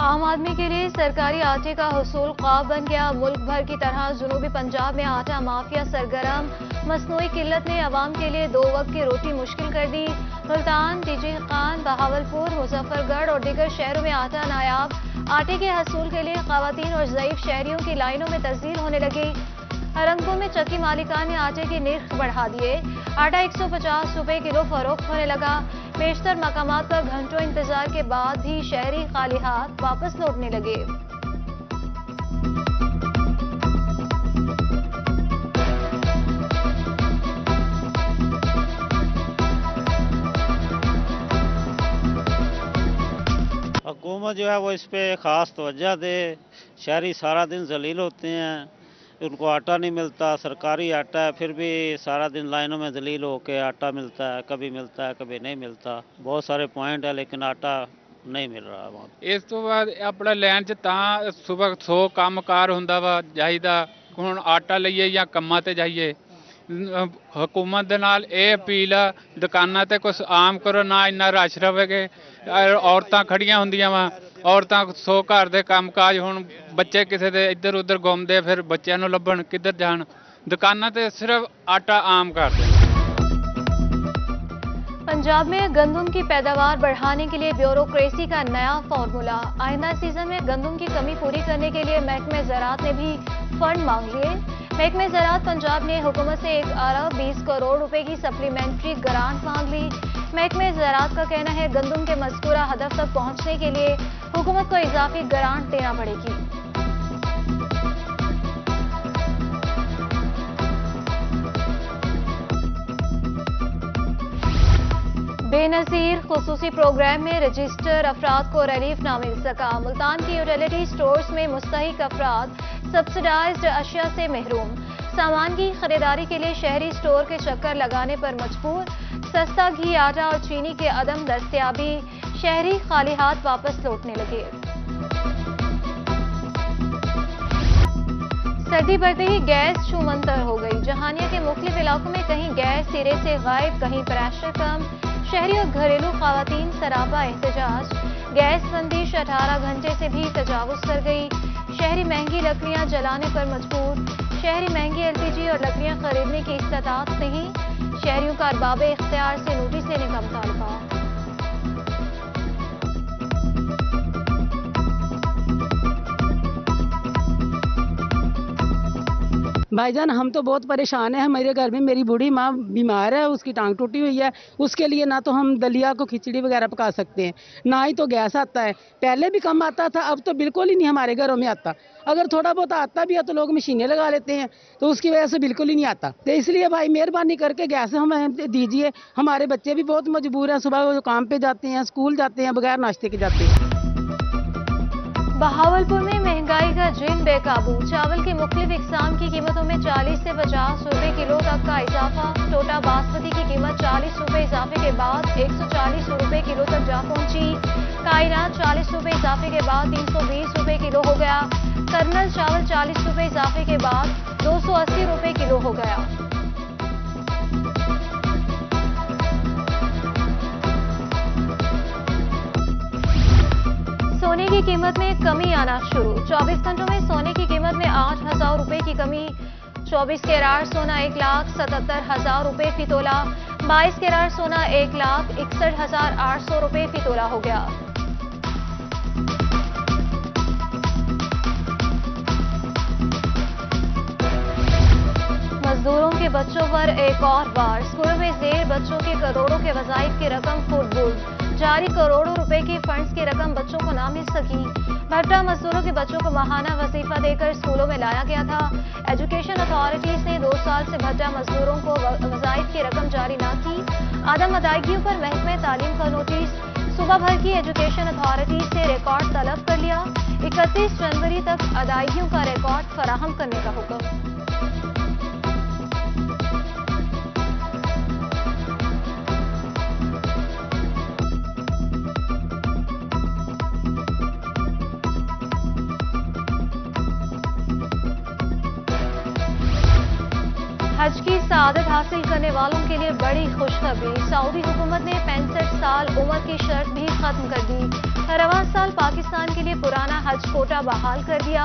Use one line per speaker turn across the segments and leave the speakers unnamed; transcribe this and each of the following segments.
आम आदमी के लिए सरकारी आटे का हुसूल ख्वाब बन गया। मुल्क भर की तरह जुनूबी पंजाब में आटा माफिया सरगर्म। मसनूई किल्लत ने अवाम के लिए 2 वक्त की रोटी मुश्किल कर दी। मुल्तान, टीजी खान, बहावलपुर, मुजफ्फरगढ़ और दीगर शहरों में आटा नायाब। आटे के हसूल के लिए खवातीन और ज़ईफ शहरियों की लाइनों में तस्दील होने लगी। हरंगपुर में चक्की मालिकान ने आटे के निर्ख बढ़ा दिए। आटा 150 रुपए किलो फरोख्त होने लगा। बेशतर मकामात पर घंटों इंतजार के बाद भी शहरी खाली हाथ वापस लौटने लगे।
हुकूमत जो है वो इस पे खास तवज्जो दे। शहरी सारा दिन जलील होते हैं, उनको आटा नहीं मिलता। सरकारी आटा है फिर भी सारा दिन लाइनों में जलील होके आटा मिलता है, कभी नहीं मिलता। बहुत सारे पॉइंट है लेकिन आटा नहीं मिल रहा वहाँ।
इस तो बाद अपना लैन च तां सुबह 100 ਕੰਮਕਾਰ ਹੁੰਦਾ ਵਾ ਜਾਈਦਾ। ਹੁਣ ਆਟਾ ਲਈਏ ਜਾਂ ਕੰਮਾਂ ਤੇ ਜਾਈਏ। हुकूमत ਦੇ ਨਾਲ ਇਹ ਅਪੀਲ ਆ ਦੁਕਾਨਾਂ ਤੇ ਕੁਝ ਆਮ ਕਰੋ, ਨਾ ਇੰਨਾ ਰਸ਼ ਰਵੇਗੇ। ਔਰਤਾਂ ਖੜੀਆਂ ਹੁੰਦੀਆਂ ਵਾ, ਔਰਤਾਂ 100 ਘਰ ਦੇ ਕੰਮਕਾਜ। ਹੁਣ ਬੱਚੇ ਕਿਸੇ ਦੇ ਇੱਧਰ ਉੱਧਰ ਘੁੰਮਦੇ, ਫਿਰ ਬੱਚਿਆਂ ਨੂੰ ਲੱਭਣ ਕਿੱਧਰ ਜਾਣ। दुकाना ते सिर्फ आटा आम कर दें।
पंजाब में गंदम की पैदावार बढ़ाने के लिए ब्यूरोक्रेसी का नया फॉर्मूला। आइंदा सीजन में गंदम की कमी पूरी करने के लिए महकमे ज़राअत ने भी फंड मांग लिए। महकमे ज़राअत पंजाब ने हुकूमत से 1 अरब 20 करोड़ रुपए की सप्लीमेंट्री ग्रांट मांग ली। महकमे ज़राअत का कहना है गंदम के मज़कूरा हदफ तक पहुंचने के लिए हुकूमत को इजाफी ग्रांट देना पड़ेगी। बेनज़ीर खुसूसी प्रोग्राम में रजिस्टर अफराद को रिलीफ ना मिल सका। मुल्तान की यूटिलिटी स्टोर्स में मुस्तहिक अफराद सब्सिडाइज्ड अशिया से महरूम। सामान की खरीदारी के लिए शहरी स्टोर के चक्कर लगाने पर मजबूर। सस्ता घी, आटा और चीनी के अदम दस्तयाबी। शहरी खाली हाथ वापस लौटने लगे। सर्दी बढ़ते ही गैस छूमंतर हो गई। जहानिया के मुख्तलिफ इलाकों में कहीं गैस सिरे से गायब, कहीं प्रेशर कम। शहरी और घरेलू खवातीन सरापा एहतजाज। गैस बंदिश 18 घंटे से भी तजावुज कर गई। शहरी महंगी लकड़ियां जलाने पर मजबूर। शहरी महंगी एलपीजी और लकड़ियां खरीदने की इस्तात नहीं। शहरियों का अरबाब इख्तियार से नोटिस लेने का मुतालबा।
भाईजान हम तो बहुत परेशान हैं। मेरे घर में मेरी बूढ़ी माँ बीमार है, उसकी टांग टूटी हुई है। उसके लिए ना तो हम दलिया को खिचड़ी वगैरह पका सकते हैं, ना ही तो गैस आता है। पहले भी कम आता था, अब तो बिल्कुल ही नहीं हमारे घरों में आता। अगर थोड़ा बहुत आता भी है तो लोग मशीनें लगा लेते हैं, तो उसकी वजह से बिल्कुल ही नहीं आता। तो इसलिए भाई मेहरबानी करके गैस हमें दीजिए। हमारे बच्चे भी बहुत मजबूर हैं, सुबह वो काम पे जाते हैं, स्कूल जाते हैं, बगैर नाश्ते के जाते हैं।
बहावलपुर में महंगाई का जिन बेकाबू। चावल की मुख्तलिफ इकसाम की कीमतों में 40 से 50 रुपए किलो तक का इजाफा। टोटा बासमती की कीमत 40 रुपए इजाफे के बाद 140 रुपए किलो तक जा पहुंची। कायनात 40 रुपए इजाफे के बाद 320 रुपए किलो हो गया। कर्नल चावल 40 रुपए इजाफे के बाद 280 रुपए किलो हो गया। सोने की कीमत में कमी आना शुरू। 24 घंटों में सोने की कीमत में 8,000 रुपए की कमी। 24 कैराट सोना 1,77,000 रुपए फी तोला। 22 कैराट सोना 1,61,800 रुपए फी तोला हो गया। मजदूरों के बच्चों पर एक और बार। स्कूलों में जेर बच्चों के करोड़ों के वज़ाइफ की रकम फुटबुल। जारी करोड़ों रुपए की फंड्स की रकम बच्चों को ना मिल सकी। भट्टा मजदूरों के बच्चों को माहाना वजीफा देकर स्कूलों में लाया गया था। एजुकेशन अथॉरिटीज ने 2 साल से भट्टा मजदूरों को वज़ाइफ की रकम जारी ना की। आदम अदायगियों पर महकमे तालीम का नोटिस। सूबा भर की एजुकेशन अथॉरिटीज से रिकॉर्ड तलब कर लिया। 31 जनवरी तक अदायगियों का रिकॉर्ड फराहम करने का हुक्म। हज की सआदत हासिल करने वालों के लिए बड़ी खुशखबरी। सऊदी हुकूमत ने 65 साल उम्र की शर्त भी खत्म कर दी। रवां साल पाकिस्तान के लिए पुराना हज कोटा बहाल कर दिया।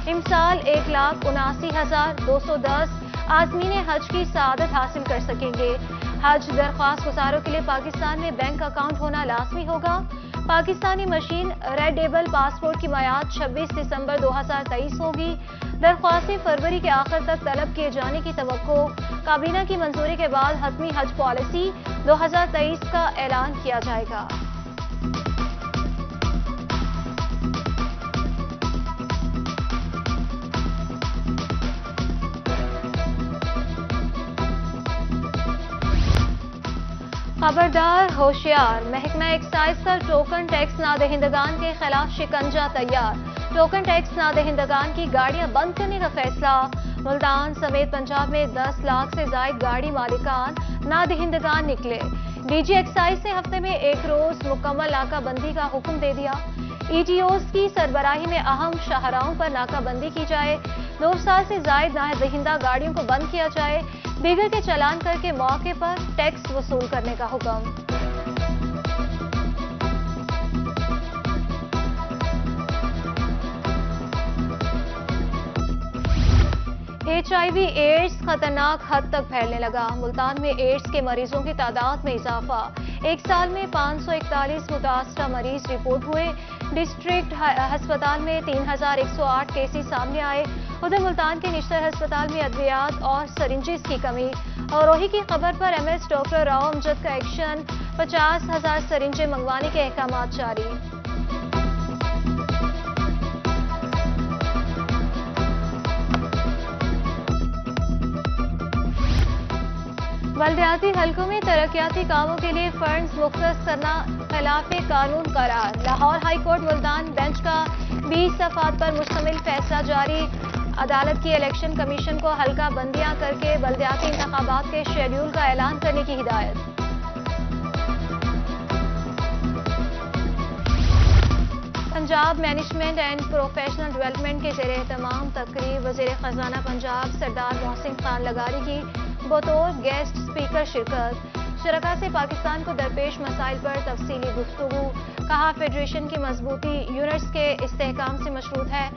इमसाल 1,79,210 आज़मीन हज की सआदत हासिल कर सकेंगे। हज दरख्वास्त गुजारों के लिए पाकिस्तान में बैंक अकाउंट होना लाजमी होगा। पाकिस्तानी मशीन रेडेबल पासपोर्ट की मियाद 26 दिसंबर 2023 होगी। दरख्वास्तें फरवरी के आखिर तक तलब किए जाने की तवक्को। काबीना की मंजूरी के बाद हतमी हज पॉलिसी 2023 का ऐलान किया जाएगा। खबरदार होशियार, महकमा एक्साइज का टोकन टैक्स नादहिंदगान के खिलाफ शिकंजा तैयार। टोकन टैक्स नादहिंदगान की गाड़ियां बंद करने का फैसला। मुल्तान समेत पंजाब में 10 लाख से जायद गाड़ी मालिकान नादहिंदगान निकले। डीजी एक्साइज ने हफ्ते में एक रोज मुकम्मल नाकाबंदी का हुक्म दे दिया। ETOs की सरबराही में अहम शाहराहों पर नाकाबंदी की जाए। 2 साल से जायद नादहिंदा गाड़ियों को बंद किया जाए। बिगर के चालान करके मौके पर टैक्स वसूल करने का हुक्म। HIV एड्स खतरनाक हद तक फैलने लगा। मुल्तान में एड्स के मरीजों की तादाद में इजाफा। एक साल में 541 मुतासरा मरीज रिपोर्ट हुए। डिस्ट्रिक्ट अस्पताल में 3108 केसेस सामने आए। उधर मुल्तान के निश्तर अस्पताल में अद्वियात और सरिंजेस की कमी। और रोही की खबर पर MS डॉक्टर राव अमजद का एक्शन। 50,000 सरिंजें मंगवाने के अहकाम जारी। बल्दियाती हलकों में तरक्याती कामों के लिए फंड्स मुख्तस करना खिलाफ कानून करार। Lahore high court Multan bench का 20 सफ़ात पर मुश्तमिल फैसला जारी। अदालत की इलेक्शन कमीशन को हल्का बंदियां करके बल्दियाती इंतखाबात के शेड्यूल का ऐलान करने की हिदायत। Punjab management and professional development के ज़ेरे एहतमाम तकरीब वज़ीर ख़जाना पंजाब सरदार मोहसिन खान लगारी की बतौर गेस्ट स्पीकर शिरकत। शरका से पाकिस्तान को दरपेश मसाइल पर तफसीली गुफ्तगू। कहा फेडरेशन की मजबूती यूनिट्स के इस्तेहकाम से मशरूत है।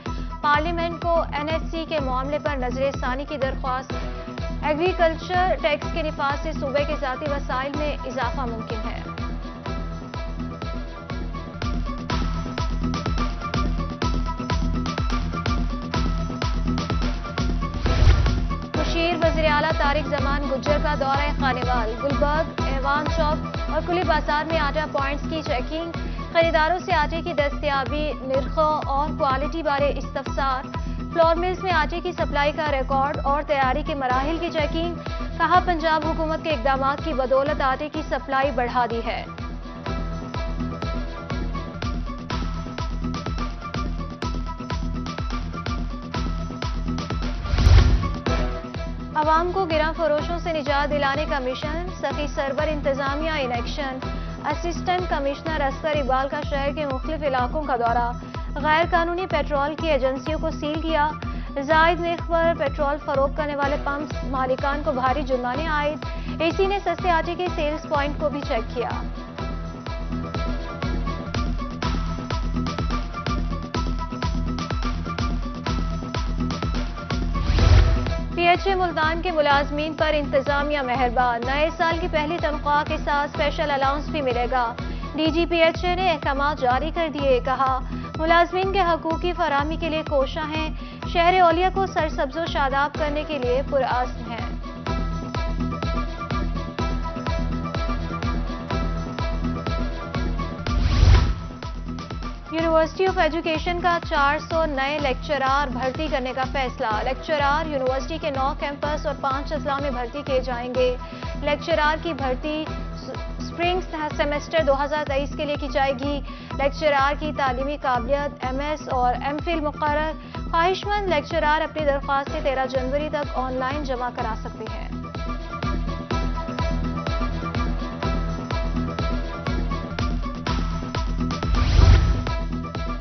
पार्लियामेंट को NSC के मामले पर नजरसानी की दरख्वास्त। एग्रीकल्चर टैक्स के निफाज से सूबे के ज़ाती वसाइल में इजाफा मुमकिन है। वज़ीर आला तारिक जमान गुज्जर का दौरा खानेवाल। गुलबर्ग, ऐवान चौक और कुली बाजार में आटा पॉइंट्स की चेकिंग। खरीदारों से आटे की दस्तयाबी, निर्खों और क्वालिटी बारे इस्तफसार। फ्लोर मिल्स में आटे की सप्लाई का रिकॉर्ड और तैयारी के मराहिल की चेकिंग। कहा पंजाब हुकूमत के इकदामात की बदौलत आटे की सप्लाई बढ़ा दी है। अवाम को गिरा फरोशों से निजात दिलाने का मिशन। सखी सरवर इंतजामिया in action. Assistant commissioner Asghar Iqbal का शहर के मुख्तलिफ इलाकों का दौरा। गैर कानूनी पेट्रोल की एजेंसियों को सील किया। जायद नर्ख पर पेट्रोल फरोख्त करने वाले पंप मालिकान को भारी जुर्माने आयद। AC ने सस्ते आटे के सेल्स पॉइंट को भी चेक किया। PHA मुल्तान के मुलाजमीन पर इंतजामिया मेहरबान। नए साल की पहली तनख्वाह के साथ स्पेशल अलाउंस भी मिलेगा। DG PHA ने अहकाम जारी कर दिए। कहा मुलाजमीन के हकूक की फराहमी के लिए कोशा हैं। शहर औलिया को सरसब्जो शादाब करने के लिए पुरअज़्म है। यूनिवर्सिटी ऑफ एजुकेशन का 400 नए लेक्चरार भर्ती करने का फैसला। लेक्चरार यूनिवर्सिटी के 9 कैंपस और 5 अजला में भर्ती किए जाएंगे। लेक्चरार की भर्ती स्प्रिंग सेमेस्टर 2023 के लिए की जाएगी। लेक्चरार की तालीमी काबिलियत MS और MPhil मुकर्रर। ख्वाहिशमंद लेक्चरार अपनी दरख्वास्तें 13 जनवरी तक ऑनलाइन जमा करा सकते हैं।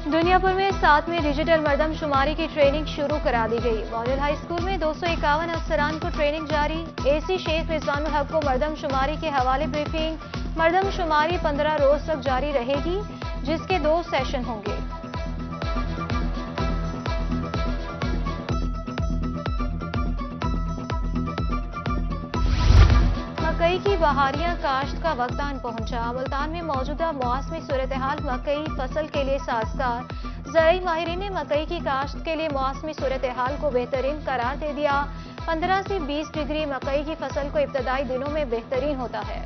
दुनिया भर में 7वीं डिजिटल मरदमशुमारी की ट्रेनिंग शुरू करा दी गई। मॉडल हाई स्कूल में 251 अफसरान को ट्रेनिंग जारी। AC शेख रिजवानुल हक को मरदमशुमारी के हवाले ब्रीफिंग। मर्दमशुमारी 15 रोज तक जारी रहेगी, जिसके 2 सेशन होंगे। मकई की बहारियां काश्त का वक्त आन पहुंचा। मुल्तान में मौजूदा मौसमी सूरत हाल मकई फसल के लिए साजगार। ज़राई माहिरीन ने मकई की काश्त के लिए मौसमी सूरत हाल को बेहतरीन करार दे दिया। 15 से 20 डिग्री मकई की फसल को इब्तदाई दिनों में बेहतरीन होता है।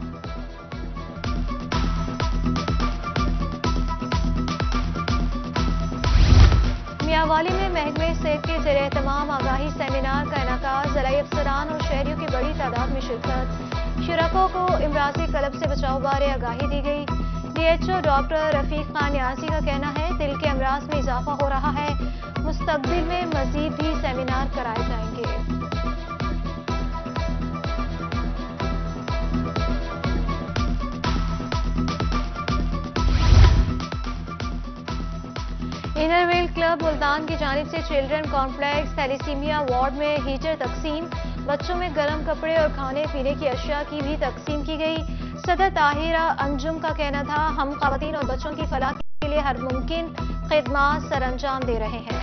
मियांवाली में महकमे सेहत के ज़रिए एहतमाम आगाही सेमिनार का इनेकाद। ज़राई अफसरान और शहरियों की बड़ी तादाद में शिरकत। शुरकों को इमराजी कलब से बचाव बारे आगाही दी गई। DHO डॉक्टर रफीक खान न्यासी का कहना है दिल के अमराज में इजाफा हो रहा है, मुस्तकबिल में मजीद भी सेमिनार कराए जाएंगे। इनरवेल क्लब मुल्तान की जानिब से चिल्ड्रन कॉम्प्लेक्स थैलेसीमिया वार्ड में हीटर तकसीम। बच्चों में गर्म कपड़े और खाने पीने की अशिया की भी तकसीम की गई। सदर ताहिरा अंजुम का कहना था हम ख़वातीन और बच्चों की फलाह के लिए हर मुमकिन खिदमात सरअंजाम दे रहे हैं।